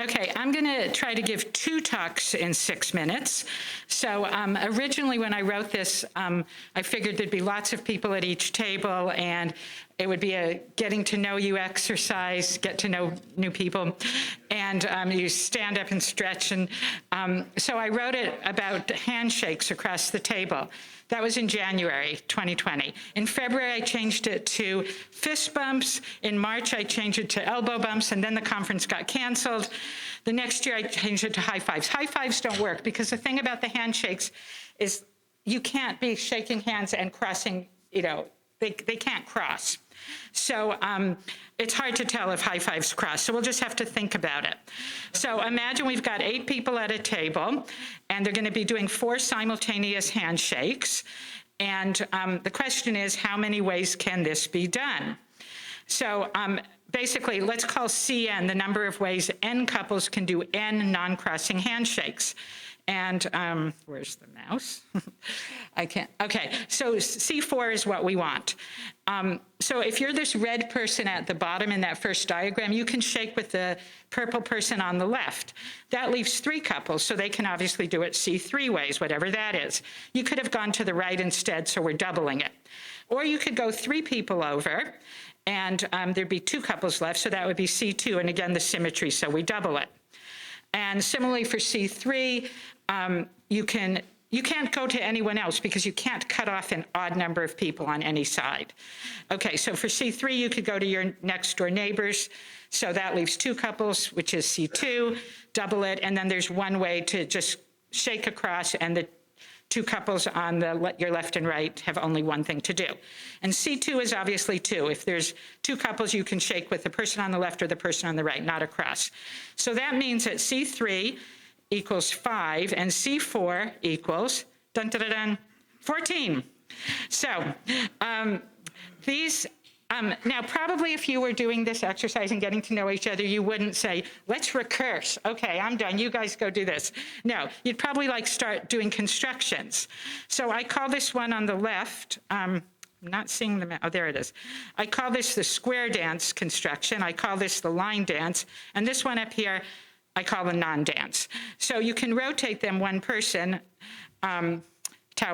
Okay, I'm going to try to give 2 talks in 6 minutes. So originally when I wrote this, I figured there'd be lots of people at each table, and it would be a getting to know you exercise, get to know new people, and you stand up and stretch. And so I wrote it about handshakes across the table. That was in January 2020. In February, I changed it to fist bumps. In March, I changed it to elbow bumps, and then the conference got canceled. The next year, I changed it to high fives. High fives don't work because the thing about the handshakes is you can't be shaking hands and crossing, they can't cross. So it's hard to tell if high fives cross, so we'll just have to think about it. So imagine we've got 8 people at a table, and they're going to be doing 4 simultaneous handshakes. And the question is, how many ways can this be done? So basically, let's call CN the number of ways N couples can do N non-crossing handshakes. And where's the mouse? I can't, okay, so C4 is what we want. So if you're this red person at the bottom in that first diagram, you can shake with the purple person on the left. That leaves 3 couples, so they can obviously do it C3 ways, whatever that is. You could have gone to the right instead, so we're doubling it. Or you could go 3 people over, and there'd be 2 couples left, so that would be C2, and again, the symmetry, so we double it. And similarly for C3, you can't go to anyone else because you can't cut off an odd number of people on any side. Okay, so for C3, you could go to your next door neighbors. So that leaves 2 couples, which is C2, double it, and then there's one way to just shake across, and the 2 couples on your left and right have only one thing to do. And C2 is obviously 2. If there's 2 couples, you can shake with the person on the left or the person on the right, not across. So that means that C3 equals 5, and C4 equals, dun, dun, dun, dun, 14. So these, now probably if you were doing this exercise and getting to know each other, you wouldn't say, let's recurse. Okay, I'm done, you guys go do this. No, you'd probably start doing constructions. So I call this one on the left, I'm not seeing the, oh, there it is. I call this the square dance construction. I call this the line dance. And this one up here, I call the non-dance. So you can rotate them one person, tau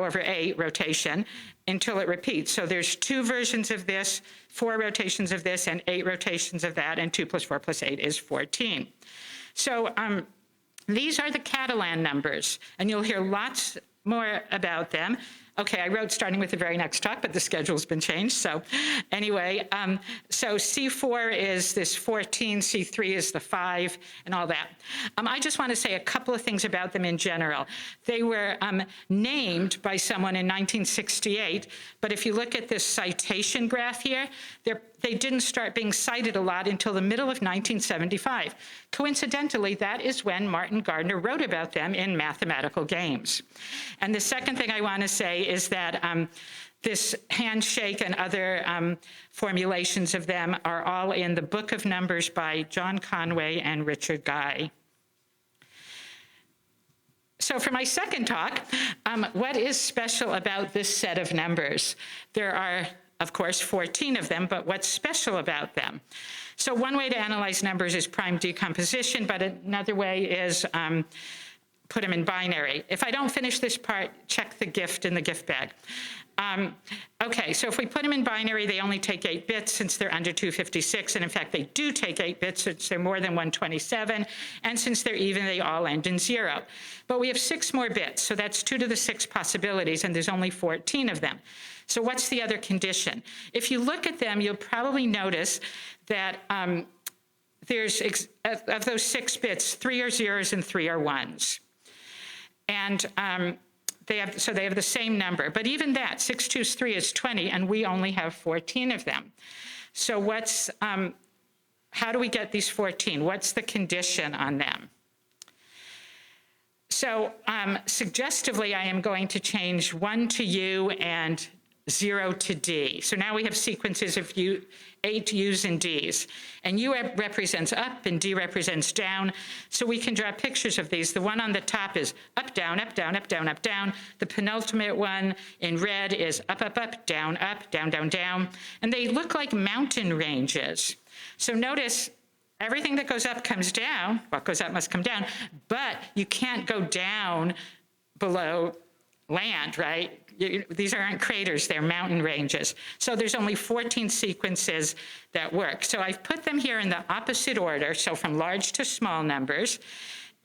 over 8 rotation, until it repeats. So there's 2 versions of this, 4 rotations of this, and 8 rotations of that, and 2 plus 4 plus 8 is 14. So these are the Catalan numbers, and you'll hear lots more about them. Okay, I wrote starting with the very next talk, but the schedule's been changed. So anyway, so C4 is this 14, C3 is the 5, and all that. I just want to say a couple of things about them in general. They were named by someone in 1968, but if you look at this citation graph here, they didn't start being cited a lot until the middle of 1975. Coincidentally, that is when Martin Gardner wrote about them in Mathematical Games. And the second thing I want to say is that this handshake and other formulations of them are all in the Book of Numbers by John Conway and Richard Guy. So for my second talk, what is special about this set of numbers? There are, of course, 14 of them, but what's special about them? So one way to analyze numbers is prime decomposition, but another way is put them in binary. If I don't finish this part, check the gift in the gift bag. Okay, so if we put them in binary, they only take 8 bits since they're under 256, and in fact, they do take 8 bits since they're more than 127, and since they're even, they all end in 0. But we have 6 more bits, so that's 2 to the 6 possibilities, and there's only 14 of them. So what's the other condition? If you look at them, you'll probably notice that there's, of those 6 bits, 3 are zeros and 3 are ones. And they have the same number. But even that, 6 2 3 is 20, and we only have 14 of them. So how do we get these 14? What's the condition on them? So suggestively, I am going to change 1 to U and 0 to D. So now we have sequences of 8 U's and D's. And U represents up and D represents down. So we can draw pictures of these. The one on the top is up, down, up, down, up, down, up, down. The penultimate one in red is up, up, up, down, down, down. And they look like mountain ranges. So notice everything that goes up comes down. What goes up must come down, but you can't go down below land, right? These aren't craters, they're mountain ranges. So there's only 14 sequences that work. So I've put them here in the opposite order, so from large to small numbers,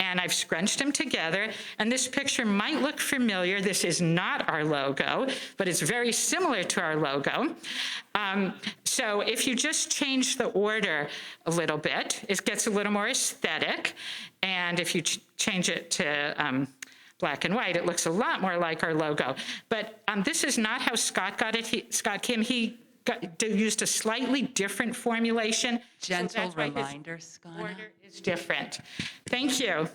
and I've scrunched them together. And this picture might look familiar. This is not our logo, but it's very similar to our logo. So if you just change the order a little bit, it gets a little more aesthetic. And if you change it to black and white, it looks a lot more like our logo. But this is not how Scott got it. Scott Kim, he used a slightly different formulation. Gentle reminder, Skona. Order is different. Thank you.